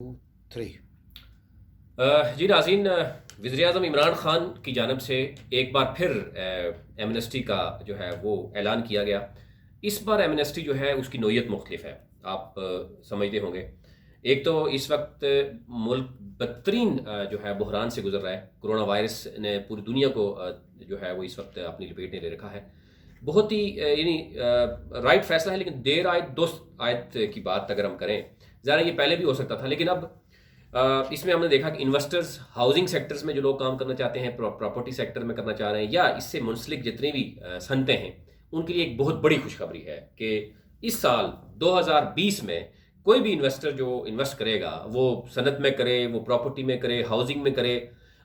3 جی ناظرین، وزیر اعظم عمران خان کی جانب سے ایک بار پھر ایمنسٹی کا جو ہے وہ اعلان کیا گیا۔ اس بار ایمنسٹی جو ہے اس کی نوعیت مختلف ہے، آپ سمجھتے ہوں گے۔ ایک تو اس وقت ملک بدترین جو ہے بحران سے گزر رہا ہے۔ کرونا وائرس نے پوری دنیا کو جو ہے وہ اس وقت اپنی لپیٹ میں لے رکھا ہے۔ بہت ہی یعنی رائٹ فیصلہ ہے، لیکن دیر آیت درست آیت کی بات اگر ہم کریں، ظاہر یہ پہلے بھی ہو سکتا تھا، لیکن اب اس میں ہم نے دیکھا کہ انوسٹرز ہاؤسنگ سیکٹرز میں جو لوگ کام کرنا چاہتے ہیں، پراپرٹی سیکٹر میں کرنا چاہ رہے ہیں، یا اس سے منسلک جتنی بھی صنعتیں ہیں، ان کے لیے ایک بہت بڑی خوشخبری ہے کہ اس سال 2020 میں کوئی بھی انویسٹر جو انویسٹ کرے گا، وہ صنعت میں کرے، وہ پراپرٹی میں کرے، ہاؤسنگ میں کرے،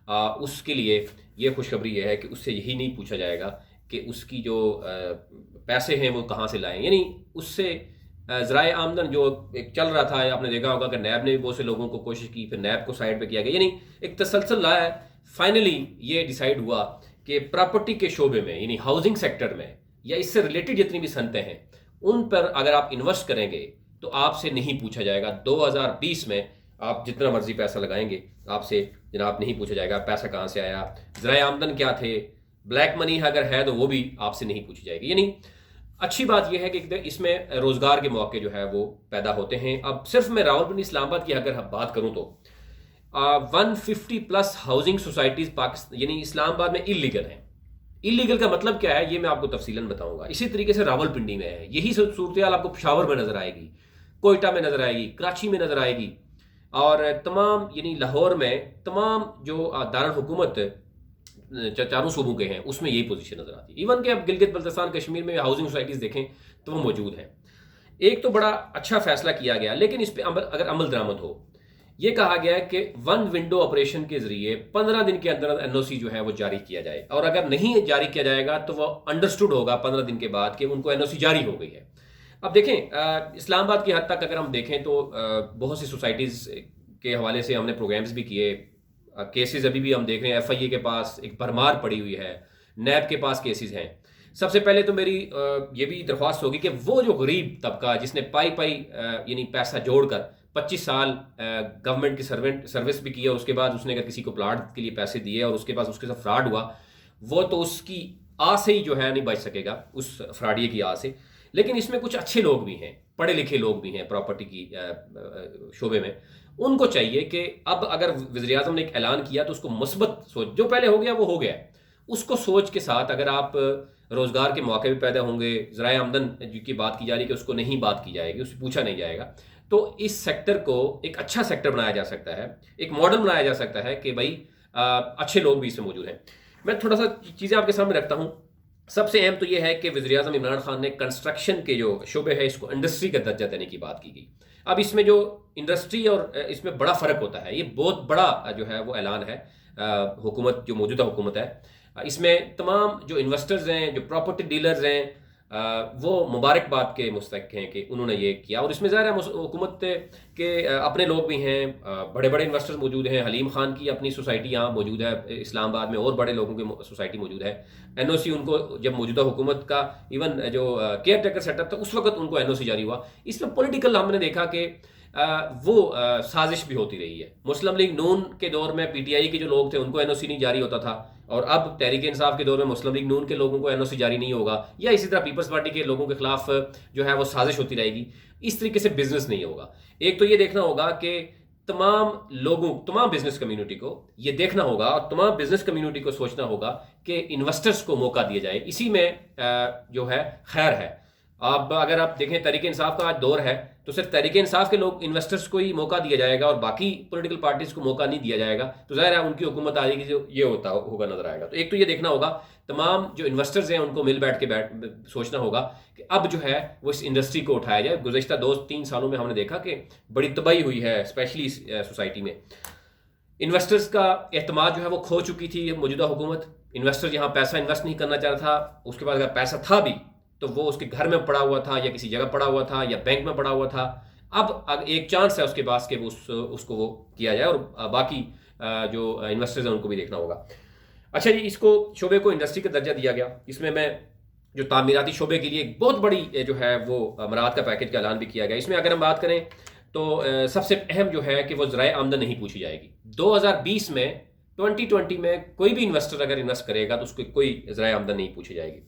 اس کے لیے یہ خوشخبری یہ ہے کہ اس سے یہی نہیں پوچھا جائے گا کہ اس کی جو پیسے ہیں وہ کہاں سے لائیں۔ یعنی اس سے ذرائع آمدن جو ایک چل رہا تھا، آپ نے دیکھا ہوگا کہ نیب نے بھی بہت سے لوگوں کو کوشش کی، پھر نیب کو سائڈ پہ کیا گیا، یعنی ایک تسلسل لایا ہے۔ فائنلی یہ ڈیسائیڈ ہوا کہ پراپرٹی کے شعبے میں، یعنی ہاؤسنگ سیکٹر میں، یا اس سے ریلیٹڈ جتنی بھی صنعتیں ہیں، ان پر اگر آپ انویسٹ کریں گے تو آپ سے نہیں پوچھا جائے گا۔ 2020 میں آپ جتنا مرضی پیسہ لگائیں گے، آپ سے جناب نہیں پوچھا جائے گا پیسہ کہاں سے آیا، ذرائع آمدن کیا تھے، بلیک منی اگر ہے تو وہ بھی آپ سے نہیں پوچھی جائے گی۔ یعنی اچھی بات یہ ہے کہ اس میں روزگار کے مواقع جو ہے وہ پیدا ہوتے ہیں۔ اب صرف میں راولپنڈی اسلام آباد کی اگر بات کروں تو 150+ ہاؤسنگ سوسائٹیز یعنی اسلام آباد میں اللیگل ہیں۔ اللیگل کا مطلب کیا ہے یہ میں آپ کو تفصیلاً بتاؤں گا۔ اسی طریقے سے راولپنڈی میں ہے، یہی صورتحال آپ کو پشاور میں نظر آئے گی، کوئٹہ میں نظر آئے گی، کراچی میں نظر آئے گی، اور تمام یعنی لاہور میں تمام جو دارالحکومت چاروں صوبوں کے ہیں اس میں یہی پوزیشن نظر آتی ہے۔ ایون کہ اب گلگت بلتستان کشمیر میں ہاؤسنگ سوسائٹیز دیکھیں تو وہ موجود ہیں۔ ایک تو بڑا اچھا فیصلہ کیا گیا، لیکن اس پہ اگر عمل درآمد ہو، یہ کہا گیا ہے کہ 1 ونڈو آپریشن کے ذریعے 15 دن کے اندر NOC جو ہے وہ جاری کیا جائے، اور اگر نہیں جاری کیا جائے گا تو وہ انڈرسٹوڈ ہوگا 15 دن کے بعد کہ ان کو NOC جاری ہو گئی ہے۔ اب دیکھیں اسلام آباد کی حد تک اگر ہم دیکھیں تو بہت سی سوسائٹیز کے حوالے سے ہم نے پروگرامز بھی کیے، کیسز ابھی بھی ہم دیکھ رہے ہیں، FIA کے پاس ایک بھرمار پڑی ہوئی ہے، نیب کے پاس کیسز ہیں۔ سب سے پہلے تو میری یہ بھی درخواست ہوگی کہ وہ جو غریب طبقہ جس نے پائی یعنی پیسہ جوڑ کر 25 سال گورنمنٹ کی سروس بھی کی ہے، اس کے بعد اس نے اگر کسی کو پلاٹ کے لیے پیسے دیے اور اس کے بعد اس کے ساتھ فراڈ ہوا، وہ تو اس کی آس سے ہی جو ہے نہیں بچ سکے گا، اس فراڈیے کی آس سے۔ لیکن اس میں کچھ اچھے لوگ بھی ہیں، پڑھے لکھے لوگ بھی ہیں پراپرٹی کی شعبے میں، ان کو چاہیے کہ اب اگر وزیر اعظم نے ایک اعلان کیا تو اس کو مثبت سوچ، جو پہلے ہو گیا وہ ہو گیا، اس کو سوچ کے ساتھ اگر آپ روزگار کے مواقع بھی پیدا ہوں گے، ذرائع آمدن کی بات کی جا رہی ہے کہ اس کو نہیں بات کی جائے گی، اس سے پوچھا نہیں جائے گا، تو اس سیکٹر کو ایک اچھا سیکٹر بنایا جا سکتا ہے، ایک ماڈل بنایا جا سکتا ہے کہ بھائی اچھے لوگ بھی اس میں موجود ہیں۔ میں تھوڑا سا چیزیں آپ کے سامنے رکھتا ہوں۔ سب سے اہم تو یہ ہے کہ وزیر اعظم عمران خان نے کنسٹرکشن کے جو شعبے ہے اس کو انڈسٹری کا درجہ دینے کی بات کی گئی۔ اب اس میں جو انڈسٹری اور اس میں بڑا فرق ہوتا ہے، یہ بہت بڑا جو ہے وہ اعلان ہے حکومت، جو موجودہ حکومت ہے، اس میں تمام جو انویسٹرز ہیں، جو پراپرٹی ڈیلرز ہیں، وہ مبارکباد کے مستحق ہیں کہ انہوں نے یہ کیا۔ اور اس میں ظاہر ہے حکومت کے اپنے لوگ بھی ہیں، بڑے بڑے انویسٹرز موجود ہیں، حلیم خان کی اپنی سوسائٹی یہاں موجود ہے اسلام آباد میں، اور بڑے لوگوں کی سوسائٹی موجود ہے۔ NOC ان کو جب موجودہ حکومت کا ایون جو کیئر ٹیکر سیٹ اپ تھا اس وقت ان کو NOC جاری ہوا۔ اس میں پولیٹیکل ہم نے دیکھا کہ وہ سازش بھی ہوتی رہی ہے۔ مسلم لیگ نون کے دور میں PTI کے جو لوگ تھے ان کو NOC نہیں جاری ہوتا تھا، اور اب تحریک انصاف کے دور میں مسلم لیگ نون کے لوگوں کو NOC جاری نہیں ہوگا، یا اسی طرح پیپلز پارٹی کے لوگوں کے خلاف جو ہے وہ سازش ہوتی رہے گی۔ اس طریقے سے بزنس نہیں ہوگا۔ ایک تو یہ دیکھنا ہوگا کہ تمام لوگوں، تمام بزنس کمیونٹی کو یہ دیکھنا ہوگا، اور تمام بزنس کمیونٹی کو سوچنا ہوگا کہ انویسٹرز کو موقع دیا جائے، اسی میں جو ہے خیر ہے۔ اب اگر آپ دیکھیں تحریک انصاف کا آج دور ہے تو صرف تحریک انصاف کے لوگ انویسٹرز کو ہی موقع دیا جائے گا اور باقی پولیٹیکل پارٹیز کو موقع نہیں دیا جائے گا، تو ظاہر ہے ان کی حکومت آ جائے گی جو یہ ہوگا نظر آئے گا۔ تو ایک تو یہ دیکھنا ہوگا تمام جو انویسٹرز ہیں ان کو مل بیٹھ کے سوچنا ہوگا کہ اب جو ہے وہ اس انڈسٹری کو اٹھایا جائے۔ گزشتہ 2-3 سالوں میں ہم نے دیکھا کہ بڑی تباہی ہوئی ہے، اسپیشلی سوسائٹی میں۔ انویسٹرز کا اعتماد جو ہے وہ کھو چکی تھی موجودہ حکومت۔ انویسٹر یہاں پیسہ انویسٹ نہیں کرنا چاہتا تھا، اس کے بعد اگر پیسہ تھا بھی تو وہ اس کے گھر میں پڑا ہوا تھا، یا کسی جگہ پڑا ہوا تھا، یا بینک میں پڑا ہوا تھا۔ اب ایک چانس ہے اس کے پاس کہ اس کو وہ کیا جائے، اور باقی جو انویسٹرز ہیں ان کو بھی دیکھنا ہوگا۔ اچھا جی، اس کو شعبے کو انڈسٹری کا درجہ دیا گیا۔ اس میں جو تعمیراتی شعبے کے لیے ایک بہت بڑی جو ہے وہ امرات کا پیکیج کا اعلان بھی کیا گیا۔ اس میں اگر ہم بات کریں تو سب سے اہم جو ہے کہ وہ ذرائع آمدن نہیں پوچھی جائے گی. 2020 میں 2020 میں کوئی بھی انویسٹر اگر انویسٹ کرے گا تو اس کو کوئی ذرائع آمدن نہیں پوچھی جائے گی.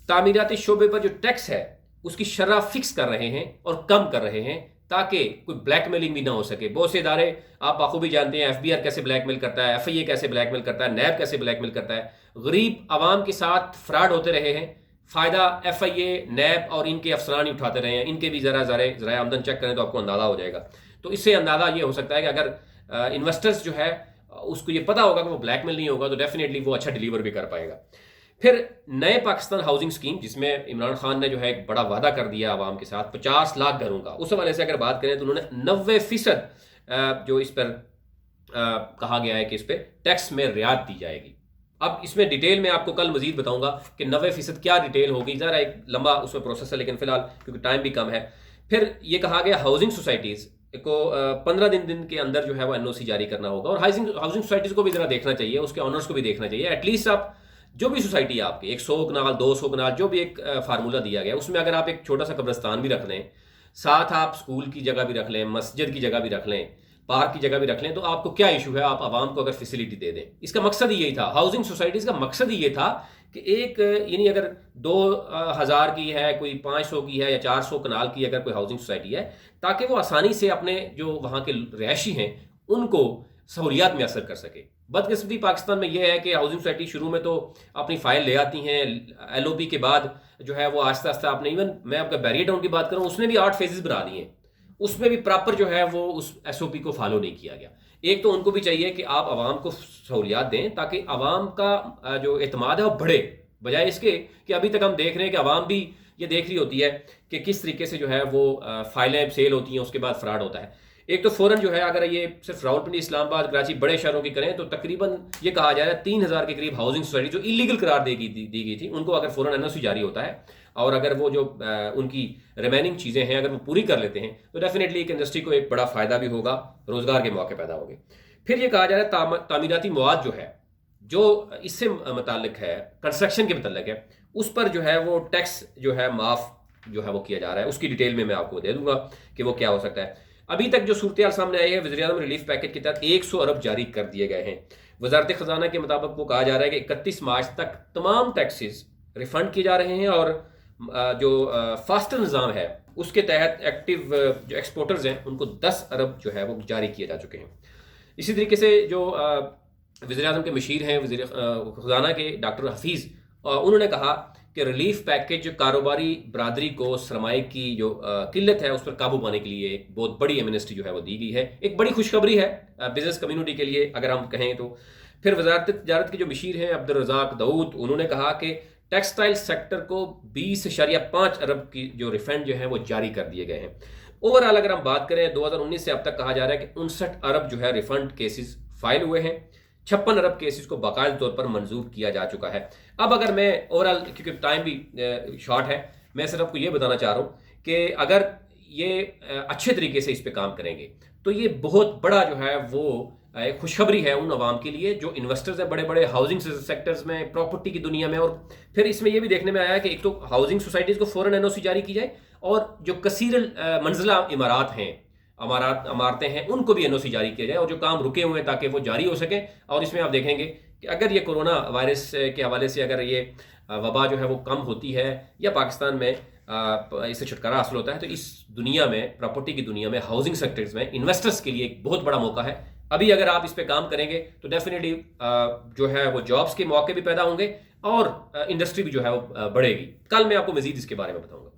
تعمیراتی شعبے پر جو ٹیکس ہے اس کی شرح فکس کر رہے ہیں اور کم کر رہے ہیں تاکہ کوئی بلیک میلنگ بھی نہ ہو سکے. بہت سے ادارے آپ بخوبی جانتے ہیں, ایف بی آر کیسے بلیک میل کرتا ہے, ایف آئی اے کیسے بلیک میل کرتا ہے, نیب کیسے بلیک میل کرتا ہے. غریب عوام کے ساتھ فراڈ ہوتے رہے ہیں. فائدہ ایف آئی اے, نیب اور ان کے افسران ہی اٹھاتے رہے ہیں. ان کے بھی ذرائع آمدن چیک کریں تو آپ کو اندازہ ہو جائے گا. تو اس سے اندازہ یہ ہو سکتا ہے کہ اگر انویسٹرز جو ہے اس کو یہ پتا ہوگا کہ وہ بلیک میل نہیں ہوگا تو ڈیفینیٹلی وہ اچھا ڈیلیور بھی کر پائے گا. پھر نئے پاکستان ہاؤسنگ اسکیم, جس میں عمران خان نے جو ہے ایک بڑا وعدہ کر دیا عوام کے ساتھ 50 لاکھ گھروں کا, اس حوالے سے اگر بات کریں تو انہوں نے 90% جو اس پر کہا گیا ہے کہ اس پہ ٹیکس میں رعایت دی جائے گی. اب اس میں ڈیٹیل میں آپ کو کل مزید بتاؤں گا کہ 90% کیا ڈیٹیل ہوگی. ذرا ایک لمبا اس میں پروسیس ہے, لیکن فی الحال کیونکہ ٹائم بھی کم ہے. پھر یہ کہا گیا ہاؤسنگ سوسائٹیز کو 15 دن کے اندر جو ہے وہ NOC جاری کرنا ہوگا. اور ہاؤسنگ سوسائٹیز کو بھی ذرا دیکھنا چاہیے, اس کے آنرز کو بھی دیکھنا چاہیے. ایٹ لیسٹ آپ جو بھی سوسائٹی ہے آپ کی 100 کنال 200 کنال جو بھی ایک فارمولہ دیا گیا, اس میں اگر آپ ایک چھوٹا سا قبرستان بھی رکھ لیں, ساتھ آپ اسکول کی جگہ بھی رکھ لیں, مسجد کی جگہ بھی رکھ لیں, پارک کی جگہ بھی رکھ لیں, تو آپ کو کیا ایشو ہے آپ عوام کو اگر فیسلٹی دے دیں. اس کا مقصد ہی یہی تھا. ہاؤسنگ سوسائٹیز کا مقصد ہی یہ تھا کہ ایک یعنی اگر 2000 کی ہے, کوئی 500 کی ہے یا 400 کنال کی اگر کوئی ہاؤسنگ سوسائٹی ہے, تاکہ وہ آسانی سے اپنے جو وہاں کے رہائشی ہیں ان کو سہولیات میسر کر سکے. بدقسمتی پاکستان میں یہ ہے کہ ہاؤسنگ سوسائٹی شروع میں تو اپنی فائل لے آتی ہیں, LOP کے بعد جو ہے وہ آہستہ آہستہ اپنے, ایون میں آپ کا بیریئر ٹاؤن کی بات کروں, اس نے بھی 8 فیزز بنا دیے ہیں. اس میں بھی پراپر جو ہے وہ اس SOP کو فالو نہیں کیا گیا. ایک تو ان کو بھی چاہیے کہ آپ عوام کو سہولیات دیں تاکہ عوام کا جو اعتماد ہے وہ بڑھے, بجائے اس کے کہ ابھی تک ہم دیکھ رہے ہیں کہ عوام بھی یہ دیکھ رہی ہوتی ہے کہ کس طریقے سے جو ہے وہ فائلیں سیل ہوتی ہیں, اس کے بعد فراڈ ہوتا ہے. ایک تو فوراً جو ہے اگر یہ صرف راولپنڈی, اسلام آباد, کراچی بڑے شہروں کی کریں تو تقریباً یہ کہا جا رہا ہے 3000 کے قریب ہاؤسنگ سوسائٹی جو ایلیگل قرار دی گئی تھی, ان کو اگر فوراً NOC جاری ہوتا ہے اور اگر وہ جو ان کی ریمیننگ چیزیں ہیں اگر وہ پوری کر لیتے ہیں تو ڈیفینیٹلی ایک انڈسٹری کو ایک بڑا فائدہ بھی ہوگا, روزگار کے مواقع پیدا ہوں گے. پھر یہ کہا جا رہا ہے تعمیراتی مواد جو ہے جو اس سے متعلق ہے, کنسٹرکشن کے متعلق ہے, اس پر جو ہے وہ ٹیکس جو ہے معاف جو ہے وہ کیا جا رہا ہے. اس کی ڈیٹیل میں آپ کو دے دوں گا کہ وہ کیا ہو سکتا ہے. ابھی تک جو صورتحال سامنے آئی ہے, وزیراعظم ریلیف پیکج کے تحت 100 ارب جاری کر دیے گئے ہیں. وزارت خزانہ کے مطابق وہ کہا جا رہا ہے کہ 31 مارچ تک تمام ٹیکسز ریفنڈ کیے جا رہے ہیں, اور جو فاسٹر نظام ہے اس کے تحت ایکٹیو جو ایکسپورٹرز ہیں ان کو 10 ارب جو ہے وہ جاری کیے جا چکے ہیں. اسی طریقے سے جو وزیراعظم کے مشیر ہیں وزیر خزانہ کے ڈاکٹر حفیظ, انہوں نے کہا کہ ریلیف پیکج کاروباری برادری کو سرمایہ کی جو قلت ہے اس پر قابو پانے کے لیے ایک بہت بڑی ایمنسٹی جو ہے وہ دی گئی ہے. ایک بڑی خوشخبری ہے بزنس کمیونٹی کے لیے اگر ہم کہیں تو. پھر وزارت تجارت کے جو مشیر ہیں عبدالرزاق داؤد, انہوں نے کہا کہ ٹیکسٹائل سیکٹر کو 20.5 ارب کی جو ریفنڈ جو ہے وہ جاری کر دیے گئے ہیں. اوور آل اگر ہم بات کریں 2019 سے اب تک کہا جا رہا ہے کہ 59 ارب جو ہے ریفنڈ کیسز فائل ہوئے ہیں, 56 ارب کیسز کو باقاعدہ طور پر منظور کیا جا چکا ہے. اب اگر میں اوور آل, کیونکہ ٹائم بھی شارٹ ہے, میں صرف آپ کو یہ بتانا چاہ رہا ہوں کہ اگر یہ اچھے طریقے سے اس پہ کام کریں گے تو یہ بہت بڑا جو ہے وہ ایک خوشخبری ہے ان عوام کے لیے جو انویسٹرز ہیں بڑے بڑے ہاؤسنگ سیکٹرز میں, پراپرٹی کی دنیا میں. اور پھر اس میں یہ بھی دیکھنے میں آیا کہ ایک تو ہاؤسنگ سوسائٹیز کو فوراً NOC جاری کی جائے, اور جو کثیر منزلہ عمارات ہیں, عمارتیں ہیں, ان کو بھی NOC جاری کیا جائے, اور جو کام رکے ہوئے ہیں تاکہ وہ جاری ہو سکیں. اور اس میں آپ دیکھیں گے کہ اگر یہ کورونا وائرس کے حوالے سے اگر یہ وبا جو ہے وہ کم ہوتی ہے یا پاکستان میں اس سے چھٹکارا حاصل ہوتا ہے, تو اس دنیا میں, پراپرٹی کی دنیا میں, ہاؤسنگ سیکٹرز میں انویسٹرز کے لیے ایک بہت بڑا موقع ہے. ابھی اگر آپ اس پہ کام کریں گے تو ڈیفینیٹلی جو ہے وہ جابس کے مواقع بھی پیدا ہوں گے اور انڈسٹری بھی جو ہے وہ بڑھے گی. کل میں آپ کو مزید اس کے بارے میں بتاؤں گا.